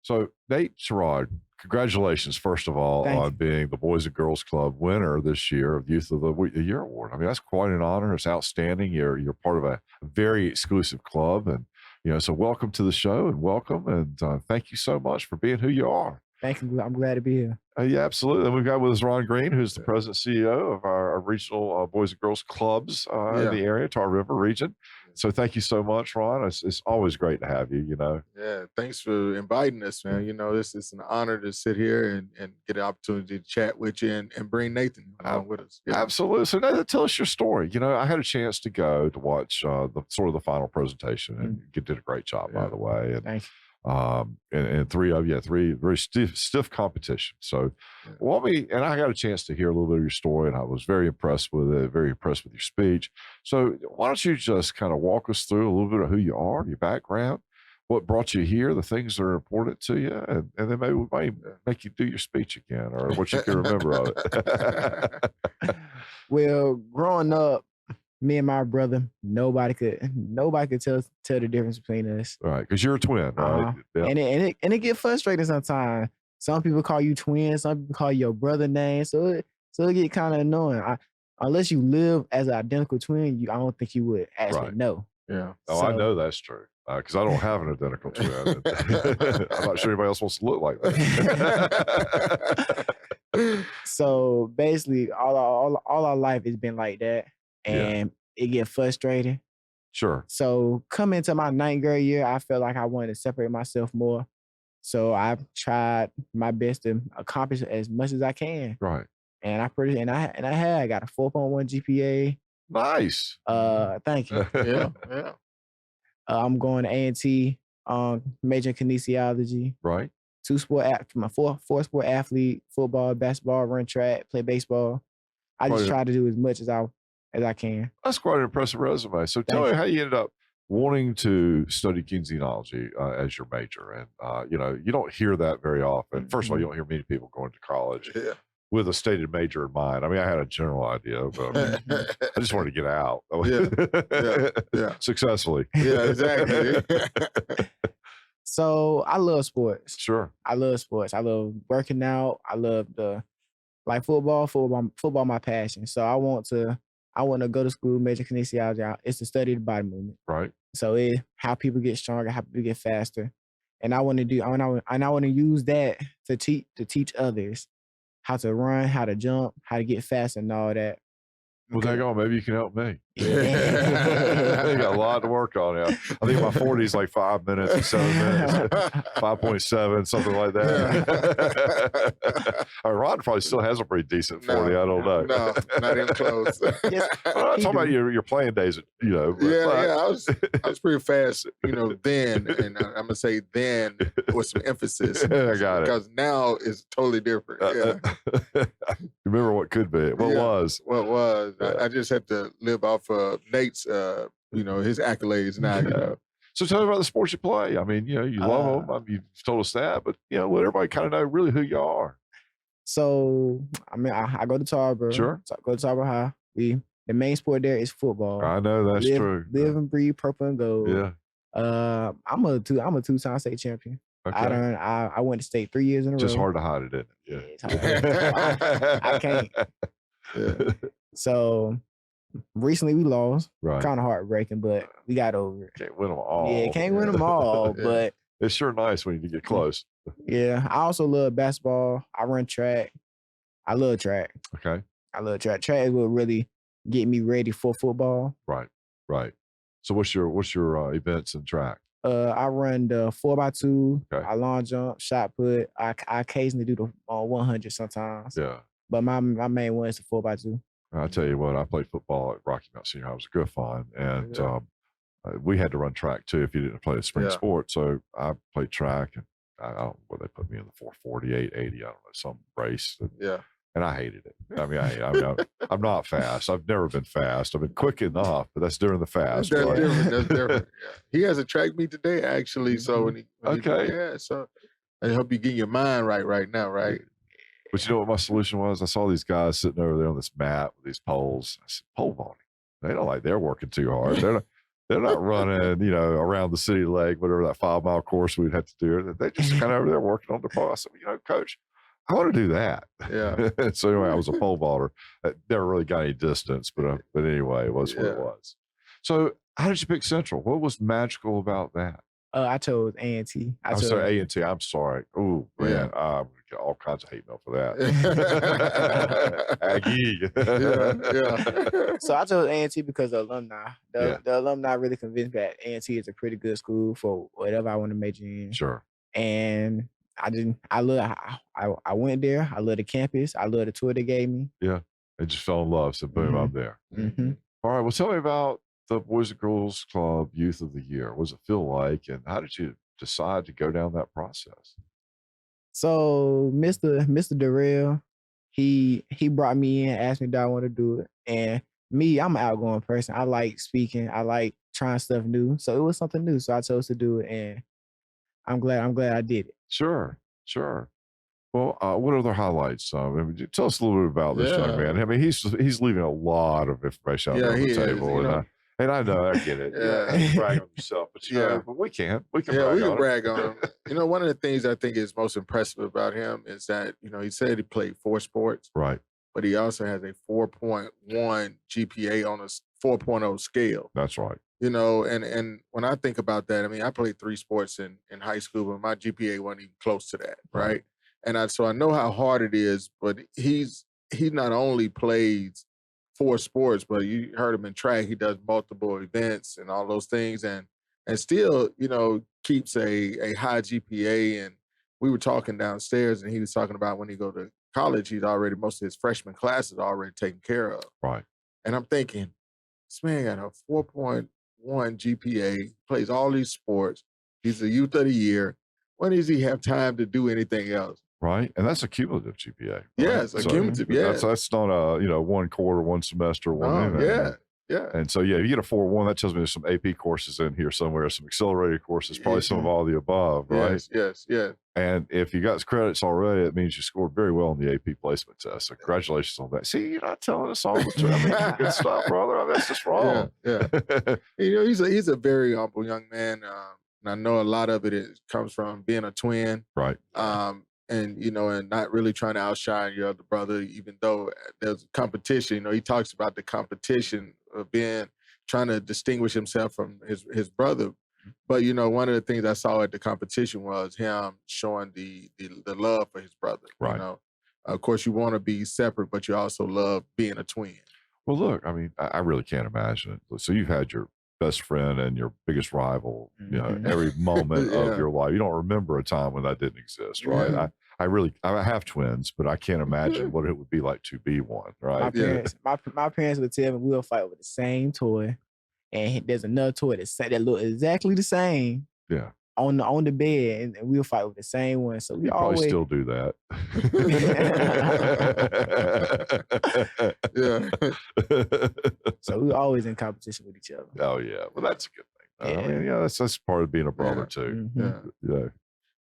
So, Nate Sherrod, congratulations, first of all, Thank on you. being the Boys and Girls Club winner this year of Youth of the Year Award. I mean, that's quite an honor. It's outstanding. You're part of a very exclusive club, and so welcome to the show, and welcome, and thank you so much for being who you are. Thank you. I'm glad to be here. Yeah, absolutely. And we've got with us Ron Green, who's the president CEO of our regional Boys and Girls clubs in the area, Tar River region. So thank you so much, Ron. It's always great to have you. Yeah, thanks for inviting us, man. It's an honor to sit here and get the opportunity to chat with you and bring Nathan along with us. Yeah. Absolutely. So now tell us your story. I had a chance to go to watch the final presentation, and you did a great job, by the way. And Thank you. and three very stiff competition. So and I got a chance to hear a little bit of your story, and I was very impressed with it, very impressed with your speech. So why don't you just kind of walk us through a little bit of who you are, your background, what brought you here, the things that are important to you, and then maybe we might make you do your speech again, or what you can remember of it. Well, growing up, me and my brother, nobody could tell the difference between us. Right, because you're a twin, right? And it get frustrating sometimes. Some people call you twins, some people call you your brother name, so it get kind of annoying. Unless you live as an identical twin, I don't think you would actually know. Yeah. Oh, I know that's true, because I don't have an identical twin. I'm not sure anybody else wants to look like that. So basically, all our life has been like that. And it get frustrating. Sure. So coming into my 9th grade year, I felt like I wanted to separate myself more. So I tried my best to accomplish as much as I can. Right. And I got a 4.1 GPA. Nice. Thank you. Yeah. I'm going to A&T, major in kinesiology. Right. Four sport athlete: football, basketball, run track, play baseball. I just try to do as much as I can. That's quite an impressive resume. So tell me how you ended up wanting to study kinesiology as your major. And, you don't hear that very often. First of all, you don't hear many people going to college with a stated major in mind. I mean, I had a general idea, but I just wanted to get out. Successfully. Yeah, exactly. So I love sports. Sure. I love sports. I love working out. I love football, my passion. So I want to go to school, major kinesiology. It's to study the body movement. Right. So how people get stronger, how people get faster. And I want to use that to teach others how to run, how to jump, how to get fast and all that. Well, maybe you can help me. I got a lot to work on. Yeah. I think my 40 is like 5 minutes and 7 minutes, 5.7, something like that. Ron probably still has a pretty decent 40. I don't know. No, not even close. I'm talking about your playing days, I was pretty fast, then, and I'm gonna say then with some emphasis. I got it. Because now it's totally different. Remember what could be. What was. I just had to live off of Nate's, his accolades now. So tell me about the sports you play. I mean, you love them. You've told us that, but let everybody kind of know really who you are. So I mean, I go to Tarboro. Sure. So I go to Tarboro High. The main sport there is football. I know that's true. Live and breathe purple and gold. Yeah. I'm a two-time state champion. Okay. I went to state 3 years in a row. Just hard to hide it, isn't it? Yeah. It's hard. I can't. Yeah. So recently we lost. Right. Kind of heartbreaking, but we got over it. Can't win them all. Yeah, can't win them all, but it's sure nice when you get close. Yeah, I also love basketball. I run track. I love track. Okay. I love track. Track is what really get me ready for football. Right. So what's your events in track? I run the 4x2. Okay. I long jump, shot put. I occasionally do the 100 sometimes. Yeah. But my main one is the 4x2. I tell you what, I played football at Rocky Mount Senior High. It was good fun, and we had to run track too if you didn't play a spring sport. So I played track, and I don't know where they put me in the 440, 880. I don't know, some race. And I hated it. I mean, I'm not fast. I've never been fast. I've been quick enough, but that's during the fast. That's different. Yeah. He has a track meet today, actually. So so I hope you get your mind right now, right? But you know what my solution was? I saw these guys sitting over there on this mat with these poles. I said, pole vaulting. They don't like they're working too hard. They're not running, around the city lake, whatever that 5-mile course we'd have to do. They just kind of over there working on their ball. I said, coach, I want to do that. Yeah. So anyway, I was a pole vaulter. Never really got any distance, but anyway, it was what it was. So how did you pick Central? What was magical about that? I chose A&T. I'm sorry, A&T. I'm sorry. Oh, man. Yeah. I'm going to get all kinds of hate mail for that. Aggie. Yeah. So I chose A&T because of alumni. The alumni really convinced me that A&T is a pretty good school for whatever I want to major in. Sure. And I went there. I love the campus. I love the tour they gave me. Yeah. I just fell in love. So boom, I'm there. Mm-hmm. All right. Well, tell me about the Boys and Girls Club Youth of the Year. What does it feel like? And how did you decide to go down that process? So Mr. Darrell, he brought me in, asked me do I want to do it. And me, I'm an outgoing person. I like speaking. I like trying stuff new. So it was something new. So I chose to do it, and I'm glad I did it. Sure. Well, what other highlights? Tell us a little bit about this young man. I mean, he's leaving a lot of information out there on the table. And I know, I get it. Yeah. Brag on yourself, but but we can. We can brag on him. One of the things I think is most impressive about him is that, he said he played 4 sports. Right. But he also has a 4.1 GPA on a 4.0 scale. That's right. And when I think about that, I mean, I played 3 sports in high school, but my GPA wasn't even close to that, right? And so I know how hard it is, but he not only plays 4 sports, but you heard him in track. He does multiple events and all those things, and still, keeps a high GPA. And we were talking downstairs, and he was talking about when he go to college, most of his freshman classes are already taken care of. Right. And I'm thinking, this man got a 4.1 GPA, plays all these sports. He's the Youth of the Year. When does he have time to do anything else? Right. And that's a cumulative GPA. Right? Yes, a cumulative, That's not a, 1 quarter, 1 semester, 1 event. Yeah. And so, you get a 4.1, that tells me there's some AP courses in here somewhere, some accelerated courses, probably some of all the above, right? Yes. And if you got credits already, it means you scored very well on the AP placement test. So congratulations on that. See, you're not telling us all the truth. I mean, good stuff, brother. I mean, that's just wrong. Yeah. He's a very humble young man. And I know a lot of it comes from being a twin. Right. And not really trying to outshine your other brother, even though there's competition. He talks about the competition of trying to distinguish himself from his brother. But one of the things I saw at the competition was him showing the love for his brother. Right. Of course, you want to be separate, but you also love being a twin. Well, look, I mean, I really can't imagine it. So you've had your best friend and your biggest rival, every moment of your life. You don't remember a time when that didn't exist, right? Yeah. I have twins, but I can't imagine what it would be like to be one, right? My parents would tell me we'll fight with the same toy, and there's another toy that look exactly the same. Yeah. On the bed, and we'll fight with the same one. So we always probably still do that. So we're always in competition with each other. Oh yeah, well that's a good thing. I mean, that's part of being a brother too. Mm-hmm. Yeah.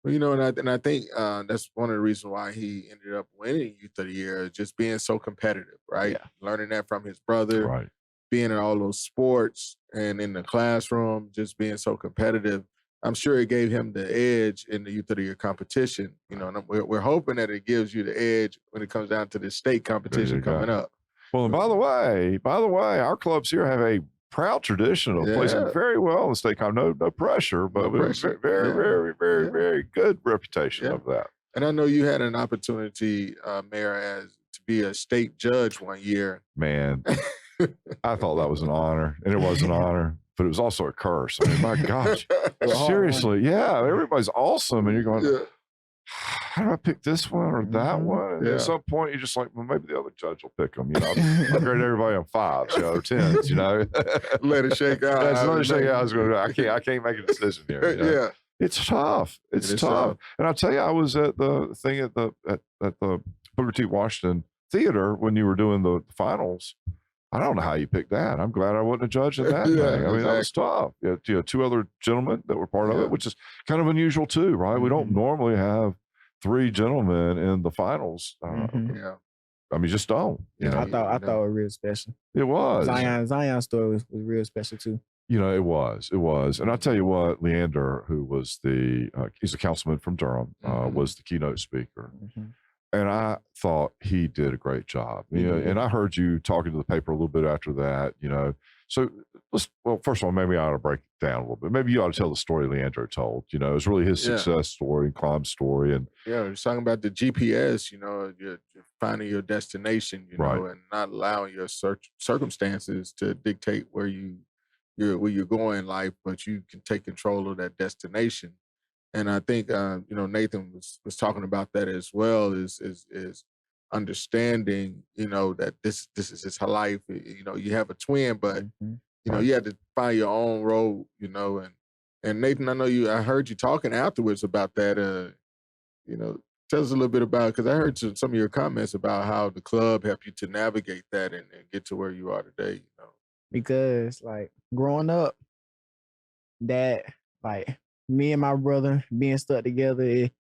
Well, and I think that's one of the reasons why he ended up winning Youth of the Year, just being so competitive, right? Yeah. Learning that from his brother, Right. Being in all those sports and in the classroom, just being so competitive. I'm sure it gave him the edge in the Youth of the Year competition, and we're hoping that it gives you the edge when it comes down to the state competition coming up. Well, and by the way, our clubs here have a proud tradition of placing very well in the state comp. No pressure, but pressure. very good reputation of that. And I know you had an opportunity, Mayor, to be a state judge one year. Man, I thought that was an honor, and it was an honor. But it was also a curse. I mean, my gosh, seriously, everybody's awesome, and you're going, how do I pick this one or that one? And at some point, you're just like, well, maybe the other judge will pick them. I'll grade everybody on 5s, or 10s. Let it shake out. Let it shake out. I can't make a decision here. It's tough. It's tough. And I'll tell you, I was at the thing at the Booker T. Washington Theater when you were doing the finals. I don't know how you picked that. I'm glad I wasn't a judge in that thing. I mean, that was tough. You had 2 other gentlemen that were part of it, which is kind of unusual too, right? We don't normally have 3 gentlemen in the finals. I mean, just don't. I thought it was real special. It was. Zion's story was real special too. It was. And I'll tell you what, Leander, who was he's a councilman from Durham, was the keynote speaker. Mm-hmm. And I thought he did a great job. And I heard you talking to the paper a little bit after that, So first of all, maybe I ought to break it down a little bit. Maybe you ought to tell the story Leandro told. It's really his success story and climb story. And he's talking about the GPS, you're finding your destination, and not allowing your circumstances to dictate where you're going in life, but you can take control of that destination. And I think Nathan was talking about that as well, is understanding, that this is his life. You have a twin, but you have to find your own road, and Nathan, I heard you talking afterwards about that. Tell us a little bit about it, because I heard some of your comments about how the club helped you to navigate that and get to where you are today. Because like growing up, that like me and my brother being stuck together,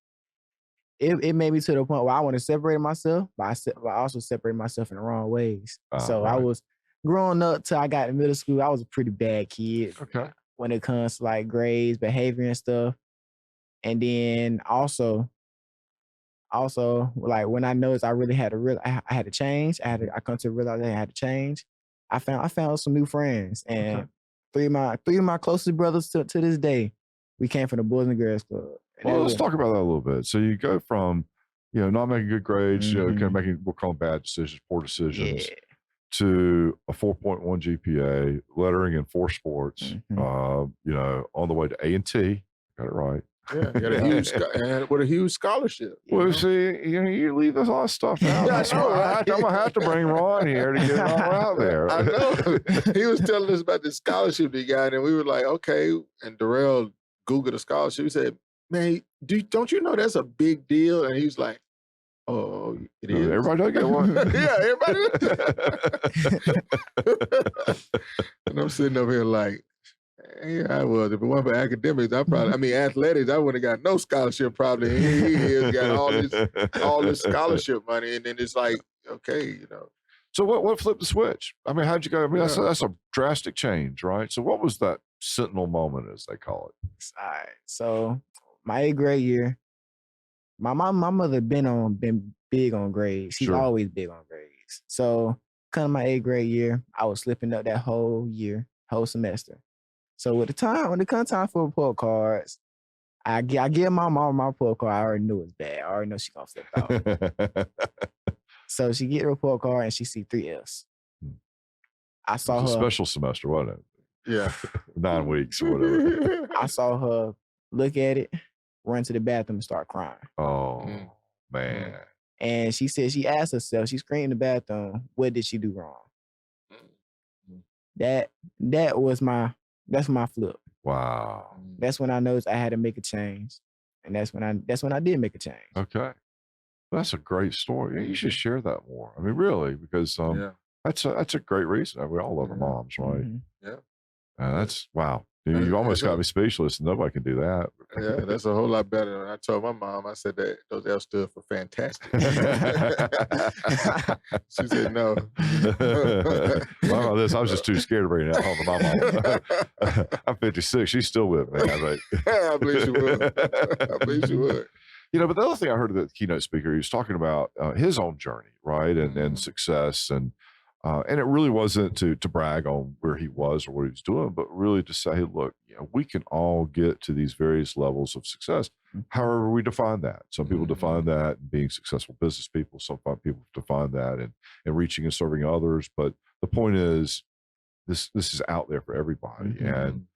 it made me to the point where I want to separate myself, but I also separate myself in the wrong ways. So I was growing up till I got to middle school. I was a pretty bad kid when it comes to like grades, behavior, and stuff. And then also like when I noticed I really had to I had to change. I come to realize I had to change. I found some new friends, and three of my closest brothers to this day, we came from the Boys and Girls Club. Well, let's talk about that a little bit. So you go from, not making good grades, kind of making, we'll call them bad decisions, poor decisions, to a 4.1 GPA, lettering in 4 sports, on the way to A&T. Got it right. Yeah, got a huge scholarship. Well, see, you leave this lot of stuff out. I'm gonna have to bring Ron here to get it all out there. I know. He was telling us about the scholarship he got, and we were like, okay. And Darrell Googled a scholarship. He said, "Man, don't you know that's a big deal?" And he's like, "Oh, it is. Everybody does get one." Yeah, everybody. And I'm sitting over here like, yeah, I was. If it wasn't for academics, athletics, I would have got no scholarship probably. He got all this scholarship money, and then it's like, okay, So what flipped the switch? How'd you go? That's a drastic change, right? So what was that sentinel moment, as they call it? All right. So my 8th grade year, my mother been big on grades. She's always big on grades. So kind of my 8th grade year, I was slipping up that whole semester. So when it comes time for report cards, I give my mom my report card. I already knew it was bad. I already know she's gonna flip out. So she get a report card and she see 3 Fs. I saw her. A special semester, wasn't it? Yeah. 9 weeks or whatever. I saw her look at it, run to the bathroom and start crying. Oh, man. And she said she asked herself, she screamed in the bathroom, what did she do wrong? That's my flip. Wow. That's when I noticed I had to make a change. And that's when I did make a change. Okay. That's a great story. You should share that more. Really, because that's a great reason. We all love our moms, right? Yeah. That's wow. You almost got me speechless. Nobody can do that. Yeah, that's a whole lot better. I told my mom, I said that those L stood for fantastic. She said no. Well, I was just too scared to bring it home to my mom. I'm 56. She's still with me. I believe she would. I believe she would. But the other thing I heard of the keynote speaker, he was talking about his own journey, right, and success, and it really wasn't to brag on where he was or what he was doing, but really to say, hey, look, we can all get to these various levels of success, however we define that. Some people define that in being successful business people. Some people define that in reaching and serving others. But the point is, this is out there for everybody, and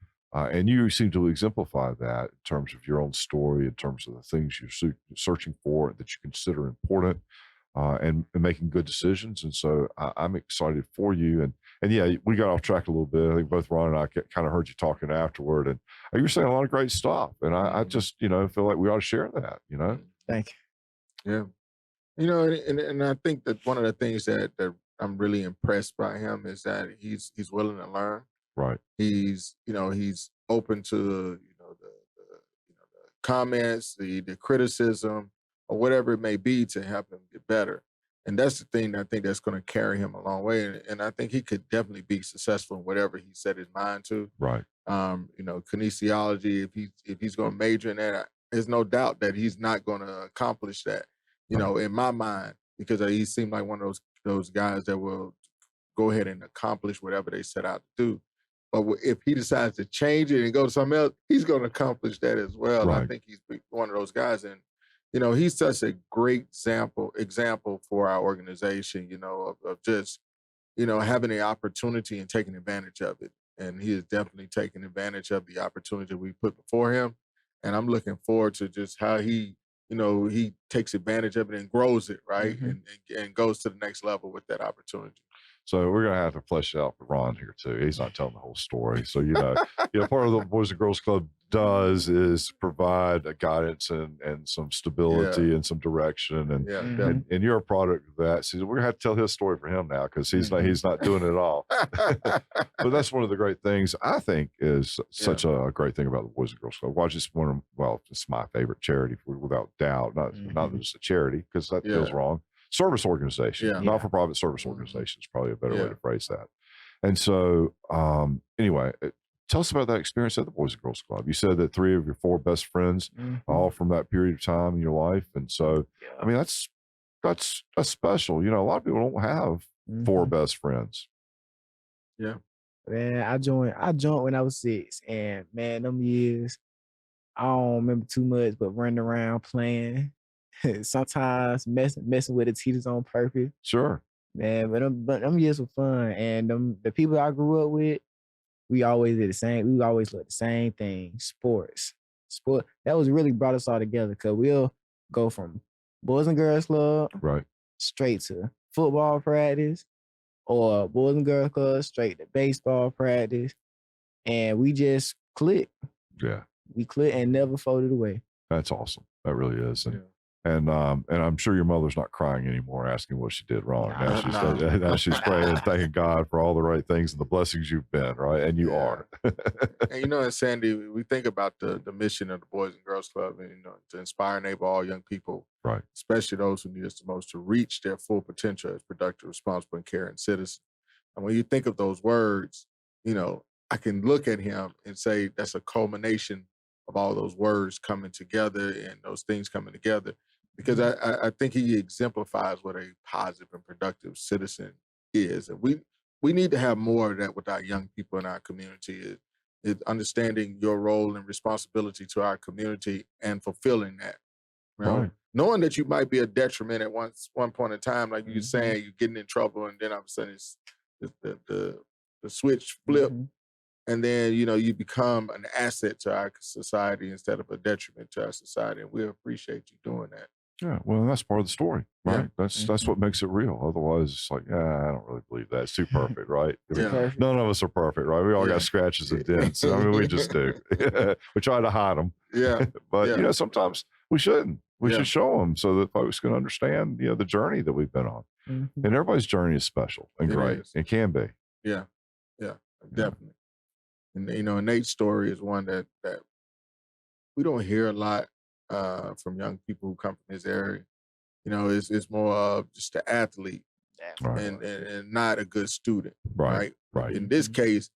you seem to exemplify that in terms of your own story, in terms of the things you're searching for that you consider important. And making good decisions. And so I'm excited for you. And yeah, we got off track a little bit. I think both Ron and I kind of heard you talking afterward, and you were saying a lot of great stuff. And I just, feel like we ought to share that, Thank you. Yeah. And I think that one of the things that I'm really impressed by him is that he's willing to learn. Right. He's open to, the comments, the criticism, or whatever it may be to help him get better. And that's the thing I think that's going to carry him a long way. And I think he could definitely be successful in whatever he set his mind to. Right. Kinesiology, if he's going to major in that, there's no doubt that he's not going to accomplish that, in my mind, because he seemed like one of those guys that will go ahead and accomplish whatever they set out to do. But if he decides to change it and go to something else, he's going to accomplish that as well. Right. I think he's one of those guys. And, he's such a great example for our organization, of just, having the opportunity and taking advantage of it. And he is definitely taking advantage of the opportunity we put before him. And I'm looking forward to just how he takes advantage of it and grows it, right? Mm-hmm. And goes to the next level with that opportunity. So we're going to have to flesh it out for Ron here too. He's not telling the whole story. So, part of the Boys and Girls Club does is provide a guidance and some stability and some direction. And, and you're a product of that. So we're going to have to tell his story for him now because he's not doing it all. But that's one of the great things I think is such a great thing about the Boys and Girls Club. Well, it's my favorite charity without doubt. Not that it's a charity because that feels wrong. Service organization, not-for-profit service organization is probably a better way to phrase that. And so, anyway, tell us about that experience at the Boys and Girls Club. You said that 3 of your 4 best friends, all from that period of time in your life. And so, I mean, that's special. A lot of people don't have 4 best friends. Yeah. Man, I joined when I was 6. And man, them years, I don't remember too much, but running around playing. Sometimes messing with the teachers on purpose. Sure. Man, but them years were fun. And the people I grew up with, we always did the same. We always looked the same thing. Sport. That was really brought us all together because we'll go from Boys and Girls Club straight to football practice or Boys and Girls Club straight to baseball practice. And we just clicked. Yeah. We clicked and never folded away. That's awesome. That really is. And I'm sure your mother's not crying anymore, asking what she did wrong. Now she's praying and thanking God for all the right things and the blessings you've been, right? And you are. And and Sandy, we think about the mission of the Boys and Girls Club, and to inspire and enable all young people, right, especially those who need us the most, to reach their full potential as productive, responsible, and caring citizens. And when you think of those words, I can look at him and say that's a culmination of all those words coming together and those things coming together. Because I think he exemplifies what a positive and productive citizen is. And we need to have more of that with our young people in our community, is understanding your role and responsibility to our community and fulfilling that. Right. Knowing that you might be a detriment at one point in time, like you're saying, you're getting in trouble, and then all of a sudden it's the switch flip. And then, you become an asset to our society instead of a detriment to our society. And we appreciate you doing that. Yeah, well, that's part of the story, right? Yeah. That's what makes it real. Otherwise, it's like, I don't really believe that. It's too perfect, right? None of us are perfect, right? We all got scratches and dents. I mean, we just do. We try to hide them. Yeah. But, sometimes we shouldn't. We should show them so that folks can understand, the journey that we've been on. And everybody's journey is special and great. It can be. Yeah, definitely. And Nate's story is one that we don't hear a lot from young people who come from this area. It's more of just an athlete and not a good student. Right. In this case,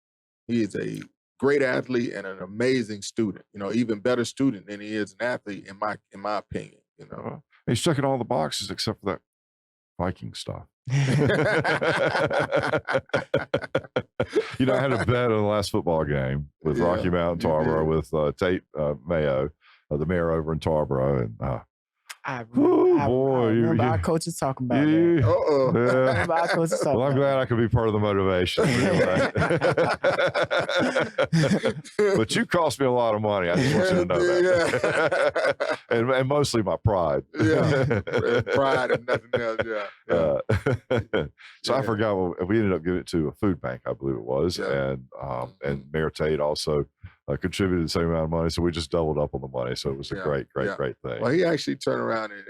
he is a great athlete and an amazing student. Even better student than he is an athlete, in my opinion. He's checking all the boxes except for that Viking stuff. I had a bet on the last football game with Rocky Mount Tarboro with Tate Mayo, the mayor over in Tarboro, and I remember our coaches talking about that. Our coaches talking I'm glad I could be part of the motivation. But you cost me a lot of money. I just want you to know that. And mostly my pride. Pride and nothing else. So I forgot. We ended up giving it to a food bank, I believe it was, and Mayor Tate also contributed the same amount of money, so we just doubled up on the money. So it was a great thing. Well, he actually turned around and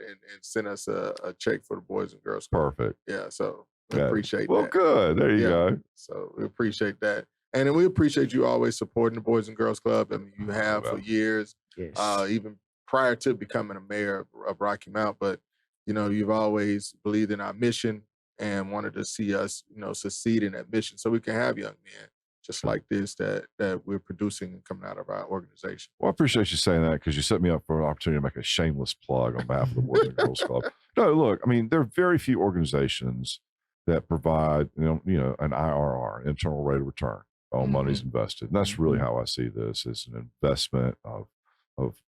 sent us a check for the Boys and Girls Club. Perfect. Yeah, so we appreciate that. Well, good. There you go. So we appreciate that. And then we appreciate you always supporting the Boys and Girls Club. I mean, you have for years, even prior to becoming a mayor of Rocky Mount. But, you've always believed in our mission and wanted to see us, succeed in that mission so we can have young men just like this that we're producing and coming out of our organization. Well, I appreciate you saying that because you set me up for an opportunity to make a shameless plug on behalf of the Boys and Girls Club. No, look, I mean, there are very few organizations that provide, an IRR, internal rate of return on monies invested. And that's really how I see this as an investment of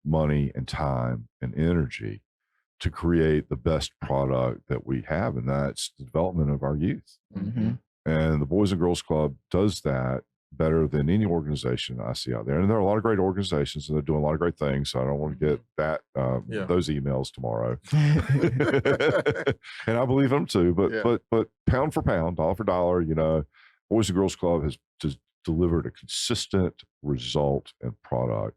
money and time and energy to create the best product that we have, and that's the development of our youth. And the Boys and Girls Club does that better than any organization I see out there. And there are a lot of great organizations, and they're doing a lot of great things. So I don't want to get those emails tomorrow. And I believe them too. But pound for pound, dollar for dollar, Boys and Girls Club has just delivered a consistent result and product.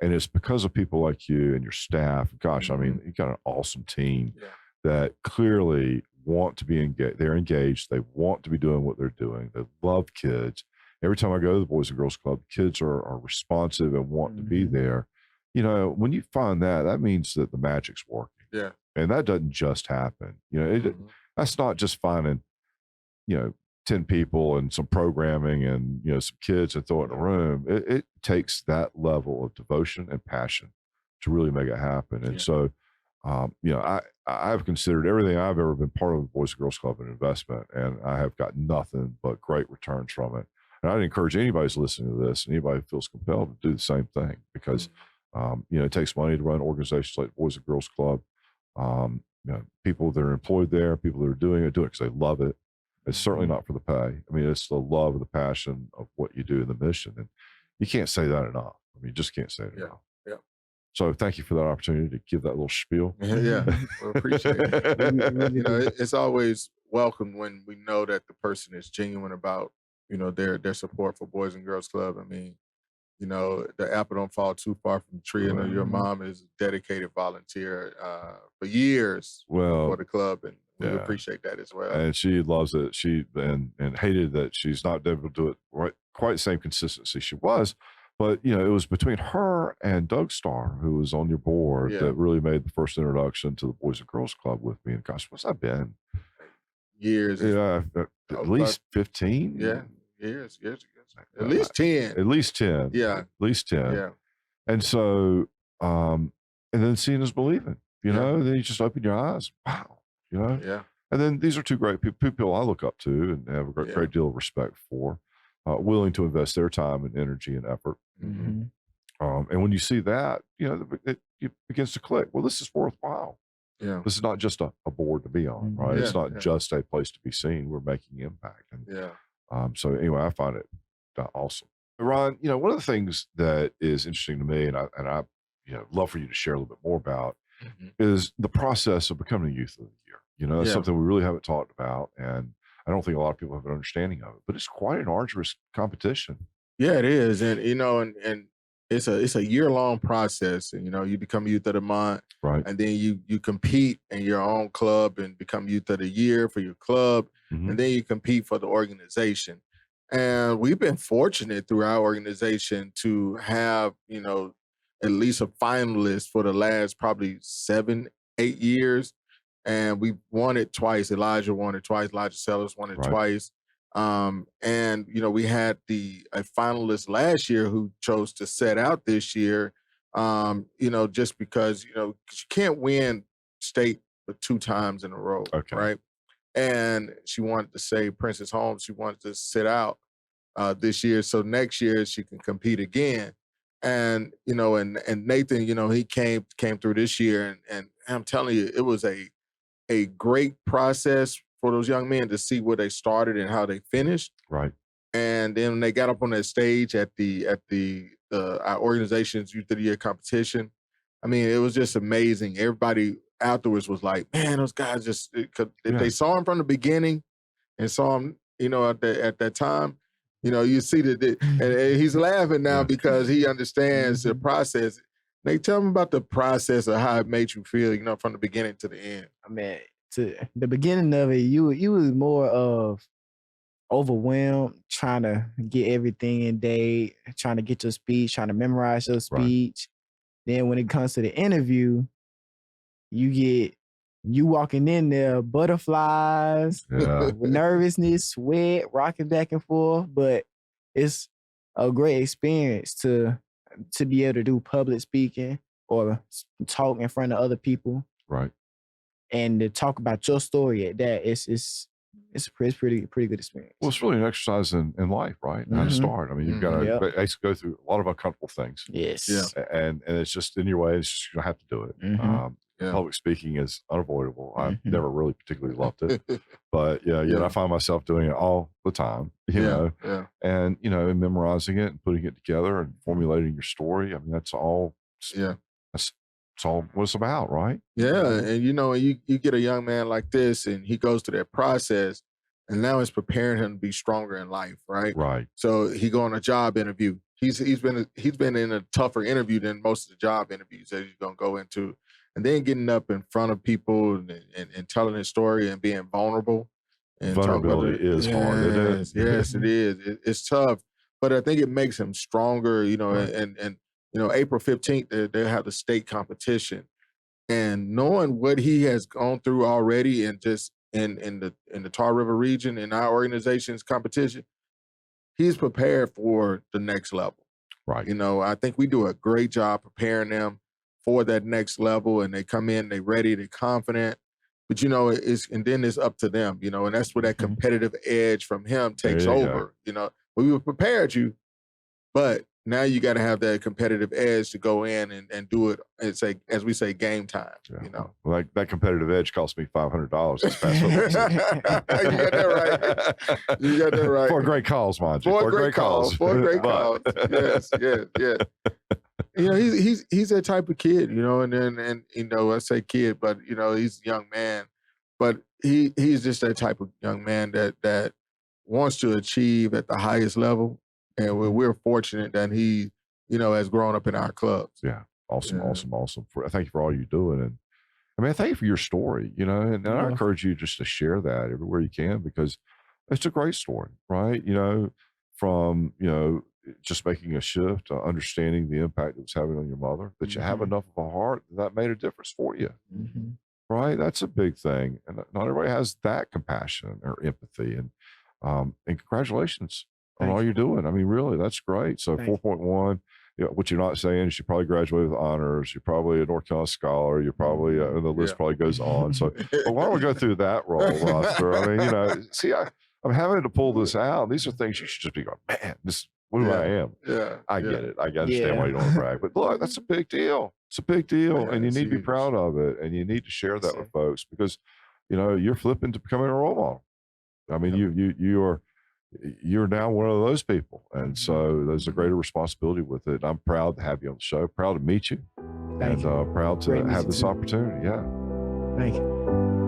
And it's because of people like you and your staff. Gosh, I mean, you got an awesome team that clearly want to be engaged. They're engaged. They want to be doing what they're doing. They love kids. Every time I go to the Boys and Girls Club, kids are responsive and want to be there. When you find that, that means that the magic's working. Yeah. And that doesn't just happen. That's not just finding, 10 people and some programming and, some kids and throw it in a room. It takes that level of devotion and passion to really make it happen. And so, I've considered everything I've ever been part of the Boys and Girls Club an investment, and I have got nothing but great returns from it. And I'd encourage anybody who's listening to this, anybody who feels compelled to do the same thing, because, it takes money to run organizations like the Boys and Girls Club. People that are employed there, people that are doing it because they love it. It's certainly not for the pay. I mean, it's the love of the passion of what you do in the mission. And you can't say that enough. I mean, you just can't say it enough. Yeah. So thank you for that opportunity to give that little spiel. Yeah. Well, appreciate it. It's always welcome when we know that the person is genuine about, their support for Boys and Girls Club. I mean, the apple don't fall too far from the tree. I know your mom is a dedicated volunteer for years for the club, and we appreciate that as well. And she loves it. She and hated that she's not able to do it quite the same consistency she was. But it was between her and Doug Starr, who was on your board, that really made the first introduction to the Boys and Girls Club with me. And gosh, what's that been? Years. Yeah, at least 15. Yeah, years. At least 10. At least 10. Yeah. At least 10. Yeah. And so, and then seeing is believing, then you just open your eyes. Wow. Yeah. And then these are two great people I look up to and have a great deal of respect for, willing to invest their time and energy and effort. And when you see that, it begins to click. Well, this is worthwhile. Yeah. This is not just a board to be on, right? It's not just a place to be seen. We're making impact. And so anyway, I find it awesome. Ron, one of the things that is interesting to me, and I love for you to share a little bit more about, is the process of becoming a Youth of the Year. That's something we really haven't talked about, and I don't think a lot of people have an understanding of it. But it's quite an arduous competition. Yeah, it is, and and it's a year-long process. And you become Youth of the Month, right? And then you compete in your own club and become Youth of the Year for your club, and then you compete for the organization. And we've been fortunate through our organization to have, at least a finalist for the last probably 7-8 years. And we won it twice. Elijah won it twice. Elijah Sellers won it twice. And, we had a finalist last year who chose to set out this year, just because, you can't win state but 2 times in a row, right? And she wanted to say Princess Holmes, she wanted to sit out this year. So next year she can compete again. And, and Nathan, he came through this year, and I'm telling you, it was a great process for those young men to see where they started and how they finished. Right. And then when they got up on that stage at our organization's Youth of the Year competition, I mean, it was just amazing. Everybody afterwards was like, man, those guys just, if they saw him from the beginning and saw him, at that time, you see that, and he's laughing now because he understands the process. They tell him about the process of how it made you feel, from the beginning to the end. I mean, to the beginning of it, you was more of overwhelmed, trying to get everything in date, trying to get your speech, trying to memorize your speech. Then when it comes to the interview, you get you walking in there, butterflies, Yeah. nervousness, sweat, rocking back and forth. But it's a great experience to be able to do public speaking or talk in front of other people. Right. And to talk about your story at that, it's pretty good experience. Well, it's really an exercise in life, right? How to start. I mean, you've got to basically go through a lot of uncomfortable things. Yes. Yeah. And it's just in your way. It's just, you have to do it. Public speaking is unavoidable. I've never really particularly loved it, but I find myself doing it all the time, you know, and, and memorizing it and putting it together and formulating your story. I mean, that's all. That's all what it's about, right? Yeah. And, you get a young man like this and he goes through that process and now it's preparing him to be stronger in life. Right. Right. So he go on a job interview. He's been in a tougher interview than most of the job interviews that he's going to go into. And then getting up in front of people and telling his story and being vulnerable. And vulnerability is hard, isn't it? Yes, it is. It's tough. But I think it makes him stronger, and April 15th, they have the state competition. And knowing what he has gone through already and just in the Tar River region in our organization's competition, he's prepared for the next level. Right. I think we do a great job preparing them for that next level, and they come in, they ready, they confident. But and then it's up to them, and that's where that competitive edge from him takes over. We prepared you, but now you got to have that competitive edge to go in and do it. It's like, as we say, game time. Like that competitive edge cost me $500 this past football season. You got that right. You got that right. For great calls, mind you. For great calls. For great calls. Yes. He's that type of kid, and I say kid, but he's a young man, but he's just that type of young man that wants to achieve at the highest level. And we're fortunate that he, has grown up in our clubs. Yeah. Awesome. Thank you for all you're doing. And I mean, I thank you for your story, and I encourage you just to share that everywhere you can, because it's a great story, right? From, just making a shift, understanding the impact it was having on your mother, that you have enough of a heart that made a difference for you, right? That's a big thing. And not everybody has that compassion or empathy. And congratulations on all you're doing. I mean, really, that's great. So 4.1, what you're not saying is you probably graduated with honors. You're probably a North Carolina scholar. You're probably, the list probably goes on. So but why don't we go through that role, Roster? I mean, see, I'm having to pull this out. These are things you should just be going, man, this is who I am. Yeah. I get it. I understand why you don't want to brag. But look, that's a big deal. It's a big deal. And you need to be proud of it. And you need to share that with folks, because, you're flipping to becoming a role model. I mean, you're now one of those people. And so there's a greater responsibility with it. I'm proud to have you on the show, proud to meet you, and proud to have this opportunity. Yeah. Thank you.